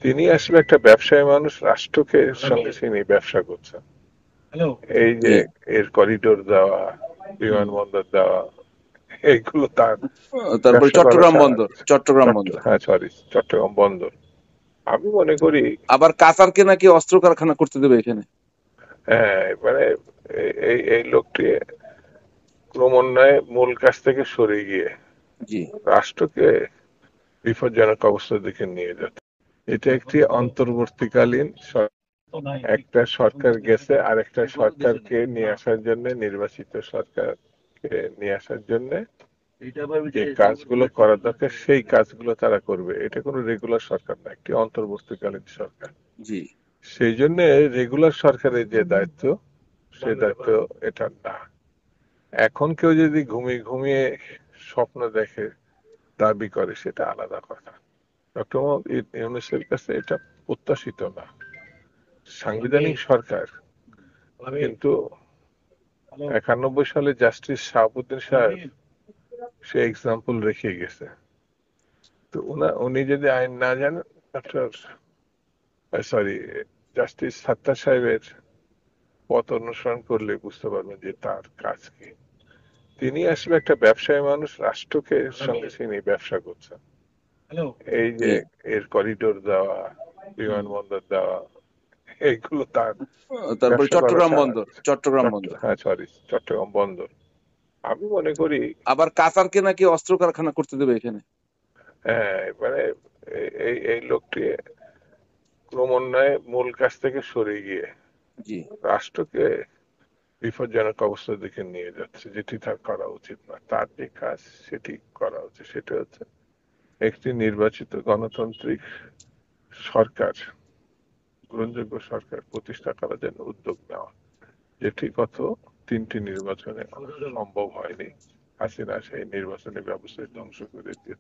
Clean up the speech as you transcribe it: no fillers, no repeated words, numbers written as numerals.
তিনি আসলে একটা ব্যবসায়ী মানুষ, রাষ্ট্রকে সঙ্গে তিনি ব্যবসা করছেন। এই যে জি। এর করিডোর দেওয়া, বিমানবন্দর দেওয়া, এইগুলো তার তারপরে ব্যবসা করা চট্টগ্রাম বন্দর, চট্টগ্রাম বন্দর। হ্যাঁ সরি, চট্টগ্রাম বন্দর। আমি মনে করি আবার কাতারকে নাকি অস্ত্র কারখানা করতে দেবে এখানে। হ্যাঁ, মানে এই এই লোকটি ক্রমান্বয়ে মূল কাজ থেকে সরে গিয়ে জি। রাষ্ট্রকে বিপজ্জনক অবস্থার দিকে নিয়ে যাচ্ছে। এটা একটি অন্তর্বর্তীকালীন একটা সরকার গেছে আর একটা সরকারকে নিয়ে আসার জন্য, নির্বাচিত সরকারকে নিয়ে আসার জন্য যে কাজগুলো করা দরকার সেই কাজগুলো তারা করবে। এটা কোনো রেগুলার সরকার না, একটি অন্তর্বর্তীকালীন সরকার। জি। সেই জন্য রেগুলার সরকারের যে দায়িত্ব, সে দায়িত্ব এটা না। এখন কেউ যদি ঘুমিয়ে ঘুমিয়ে স্বপ্ন দেখে, দাবি করে, সেটা আলাদা কথা। ডক্টর মোহাম্মদ ইউনূসের কাছে এটা প্রত্যাশিত না। সাংবিধানিক সরকার, কিন্তু 91 সালে জাস্টিস শাহাবুদ্দিন সাহেব সে এক্সাম্পল রেখে গেছে। তো উনি যদি আইন না জানেন, ডক্টর সরি জাস্টিস সাত্তার সাহেবের পথ অনুসরণ করলে বুঝতে পারবেন যে তার কাজ কি। তিনি আসলে একটা ব্যবসায়ী মানুষ, রাষ্ট্রকে সঙ্গে তিনি ব্যবসা করছেন। এই যে জি। এর করিডোর দেওয়া, বিমানবন্দর দেওয়া, এইগুলো তার তারপরে ব্যবসা করা চট্টগ্রাম বন্দর, চট্টগ্রাম বন্দর। হ্যাঁ সরি, চট্টগ্রাম বন্দর। আমি মনে করি আবার কাতারকে নাকি অস্ত্র কারখানা করতে দেবে এখানে। হ্যাঁ, মানে এই এই লোকটি ক্রমান্বয়ে মূল কাজ থেকে সরে গিয়ে জি। রাষ্ট্রকে বিপজ্জনক অবস্থার দিকে নিয়ে যাচ্ছে, যেটি তার করা উচিত না। তার যে কাজ সেটি করা উচিত, সেটা হচ্ছে একটি নির্বাচিত গণতান্ত্রিক সরকার, গ্রহণযোগ্য সরকার প্রতিষ্ঠা করার জন্য উদ্যোগ নেওয়া, যেটি গত 3টি নির্বাচনে সম্ভব হয়নি। হাসিনা সেই নির্বাচনী ব্যবস্থা ধ্বংস করে দিয়ে